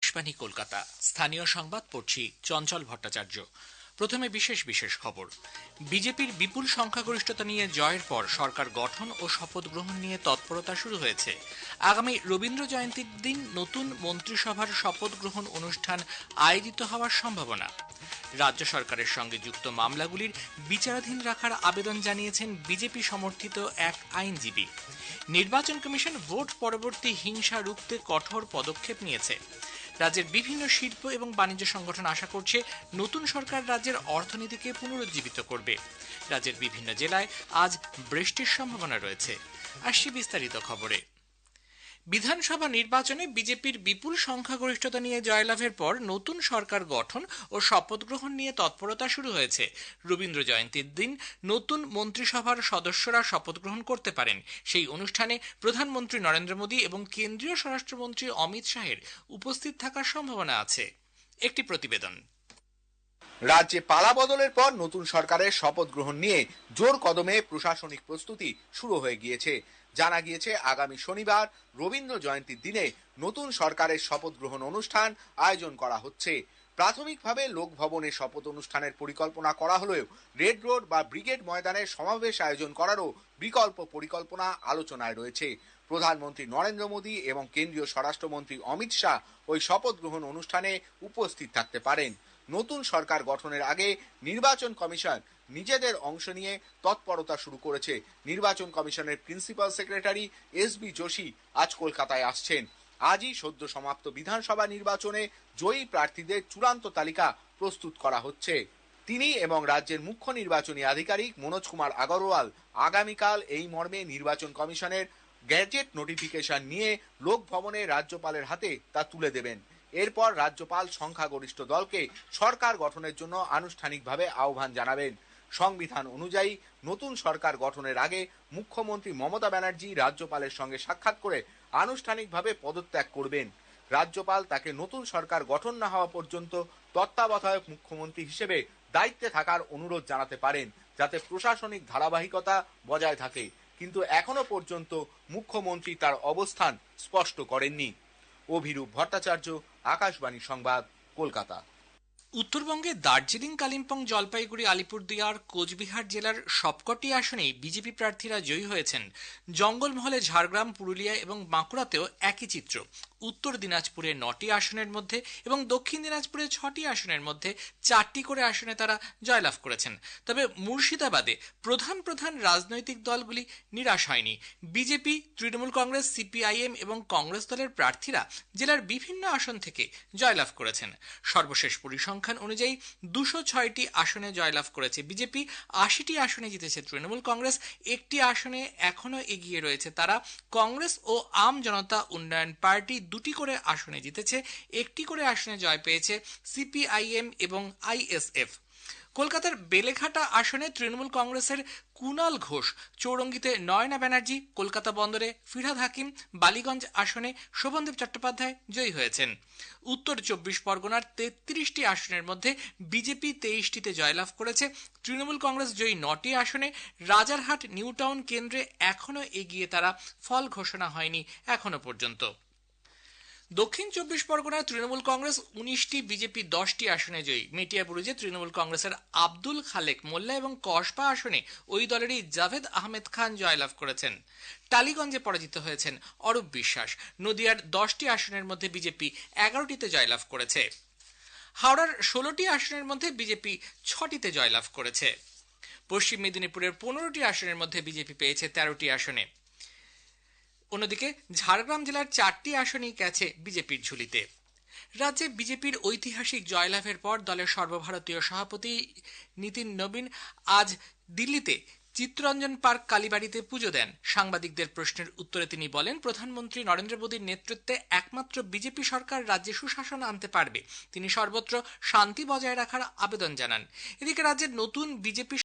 আকাশবাণী কলকাতা। স্থানীয় সংবাদ পড়ছি চঞ্চল ভট্টাচার্য। প্রথমে বিশেষ খবর। বিজেপির বিপুল সংখ্যাগরিষ্ঠতা নিয়ে জয়ের পর সরকার গঠন ও শপথ গ্রহণ নিয়ে তৎপরতা শুরু হয়েছে। আগামী রবীন্দ্র জয়ন্তীর দিন নতুন মন্ত্রিসভার শপথ গ্রহণ অনুষ্ঠান আয়োজিত হওয়ার সম্ভাবনা। রাজ্য সরকারের সঙ্গে যুক্ত মামলাগুলির বিচারাধীন রাখার আবেদন জানিয়েছেন বিজেপি সমর্থিত এক আইনজীবী। নির্বাচন কমিশন ভোট পরবর্তী হিংসা রুখতে কঠোর পদক্ষেপ নিয়েছে। রাজ্যের বিভিন্ন শিল্প এবং বাণিজ্য সংগঠন আশা করছে নতুন সরকার রাজ্যের অর্থনীতিকে পুনরুজ্জীবিত করবে। রাজ্যের বিভিন্ন জেলায় আজ বৃষ্টির সম্ভাবনা রয়েছে। আসছি বিস্তারিত খবরে। বিধানসভা নির্বাচনে বিজেপির বিপুল সংখ্যাগরিষ্ঠতা নিয়ে জয়লাভের পর নতুন সরকার গঠন ও শপথ গ্রহণ নিয়ে তৎপরতা শুরু হয়েছে। রবীন্দ্র জয়ন্তীর দিন নতুন মন্ত্রিসভার সদস্যরা শপথ গ্রহণ করতে পারেন। সেই অনুষ্ঠানে প্রধানমন্ত্রী নরেন্দ্র মোদী এবং কেন্দ্রীয় স্বরাষ্ট্রমন্ত্রী অমিত শাহের উপস্থিত থাকার সম্ভাবনা আছে। একটি প্রতিবেদন। রাজ্যে পালা বদলের পর নতুন সরকারের শপথ গ্রহণ নিয়ে জোর কদমে প্রশাসনিক প্রস্তুতি শুরু হয়ে গিয়েছে। জানা গিয়েছে আগামী শনিবার রবীন্দ্র জয়ন্তীর দিনে নতুন সরকারের শপথ গ্রহণ অনুষ্ঠান আয়োজন করা হচ্ছে। প্রাথমিকভাবে লোকভবনে শপথ অনুষ্ঠানের পরিকল্পনা করা হলেও রেড রোড বা ব্রিগেড ময়দানে সমাবেশ আয়োজন করারও বিকল্প পরিকল্পনা আলোচনায় রয়েছে। প্রধানমন্ত্রী নরেন্দ্র মোদী এবং কেন্দ্রীয় স্বরাষ্ট্রমন্ত্রী অমিত শাহ ওই শপথ গ্রহণ অনুষ্ঠানে উপস্থিত থাকতে পারেন। নতুন সরকার গঠনের আগে নির্বাচন কমিশন নিজেদের অংশ নিয়ে তৎপরতা শুরু করেছে। নির্বাচন কমিশনের প্রিন্সিপাল সেক্রেটারি এস.বি. যোশী আজ কলকাতায় আসছেন। আজই সদ্য সমাপ্ত বিধানসভা নির্বাচনে জয়ী প্রার্থীদের চূড়ান্ত তালিকা প্রস্তুত করা হচ্ছে। তিনি এবং রাজ্যের মুখ্য নির্বাচনী আধিকারিক মনোজ কুমার আগরওয়াল আগামীকাল এই মর্মে নির্বাচন কমিশনের গ্যাজেট নোটিফিকেশন নিয়ে লোকভবনে রাজ্যপালের হাতে তা তুলে দেবেন। এরপর রাজ্যপাল সংখ্যাগরিষ্ঠ দলকে সরকার গঠনের জন্য আনুষ্ঠানিকভাবে আহ্বান জানাবেন। সংবিধান অনুযায়ী নতুন সরকার গঠনের আগে মুখ্যমন্ত্রী মমতা ব্যানার্জি রাজ্যপালের সঙ্গে সাক্ষাৎ করে আনুষ্ঠানিকভাবে পদত্যাগ করবেন। রাজ্যপাল তাকে নতুন সরকার গঠন না হওয়া পর্যন্ত তত্ত্বাবধায়ক মুখ্যমন্ত্রী হিসেবে দায়িত্বে থাকার অনুরোধ জানাতে পারেন, যাতে প্রশাসনিক ধারাবাহিকতা বজায় থাকে। কিন্তু এখনো পর্যন্ত মুখ্যমন্ত্রী তার অবস্থান স্পষ্ট করেননি। অভিরূপ ভট্টাচার্য, আকাশবাণী সংবাদ, কলকাতা। উত্তরবঙ্গে দার্জিলিং, কালিম্পং, জলপাইগুড়ি, আলিপুরদুয়ার, কোচবিহার জেলার সবকটি আসনেই বিজেপি প্রার্থীরা জয়ী হয়েছেন। জঙ্গলমহলে ঝাড়গ্রাম, পুরুলিয়া এবং বাঁকুড়াতেও একই চিত্র। উত্তর দিনাজপুরে 9টি আসনের মধ্যে এবং দক্ষিণ দিনাজপুরে 6টি আসনের মধ্যে 4টি করে আসনে তারা জয়লাভ করেছেন। তবে মুর্শিদাবাদে প্রধান রাজনৈতিক দলগুলি নিরাশ হয়নি। বিজেপি, তৃণমূল কংগ্রেস, সিপিআইএম এবং কংগ্রেস দলের প্রার্থীরা জেলার বিভিন্ন আসন থেকে জয়লাভ করেছেন। সর্বশেষ পরিসংখ্যান অনুযায়ী 206টি আসনে জয়লাভ করেছে বিজেপি, 80টি আসনে জিতেছে তৃণমূল কংগ্রেস, একটি আসনে এখনো এগিয়ে রয়েছে তারা। কংগ্রেস ও আম জনতা উন্নয়ন পার্টি 2টি করে আসনে জিতেছে, একটি করে আসনে জয় পেয়েছে সিপিআইএম এবং আইএসএফ। কলকাতার বেলেঘাটা আসনে তৃণমূল কংগ্রেসের কুণাল ঘোষ, চৌরঙ্গিতে নয়না ব্যানার্জি, কলকাতা বন্দরে ফিরহাদ হাকিম, বালিগঞ্জ আসনে শোভনদেব চট্টোপাধ্যায় জয়ী হয়েছেন। উত্তর 24 পরগনার 33টি আসনের মধ্যে বিজেপি 23টিতে জয়লাভ করেছে। তৃণমূল কংগ্রেস জয়ী 9টি আসনে। রাজারহাট নিউ টাউন কেন্দ্রে এখনো এগিয়ে তারা, ফল ঘোষণা হয়নি এখনো পর্যন্ত। দক্ষিণ 24 পরগনায় তৃণমূল কংগ্রেস 19টি, বিজেপি 10টি আসনে জয়ী। মেটিয়াবুরুজে তৃণমূল কংগ্রেসের আব্দুল খালেক মোল্লা এবং কসবা আসনে ওই দলেরই জাভেদ আহমেদ খান জয়লাভ করেছেন। টালিগঞ্জে পরাজিত হয়েছেন অরূপ বিশ্বাস। নদিয়ার 10টি আসনের মধ্যে বিজেপি 11টিতে জয়লাভ করেছে। হাওড়ার 16টি আসনের মধ্যে বিজেপি 6টিতে জয়লাভ করেছে। পশ্চিম মেদিনীপুরের 15টি আসনের মধ্যে বিজেপি পেয়েছে 13টি আসনে। অন্যদিকে ঝাড়গ্রাম জেলার 4টি আসনই গেছে বিজেপির ঝুলিতে। রাজ্যে বিজেপির ঐতিহাসিক জয়লাভের পর দলের সর্বভারতীয় সভাপতি নীতিন নবীন আজ দিল্লিতে চিত্তরঞ্জন পার্ক কালীবাড়িতে পুজো দেন। সাংবাদিকদের প্রশ্নের উত্তরে তিনি বলেন, প্রধানমন্ত্রী নরেন্দ্র মোদীর নেতৃত্বে একমাত্র বিজেপি সরকার রাজ্যে সুশাসন আনতে পারবে। তিনি সর্বত্র শান্তি বজায় রাখার আবেদন জানান। এদিকে রাজ্যের নতুন বিজেপি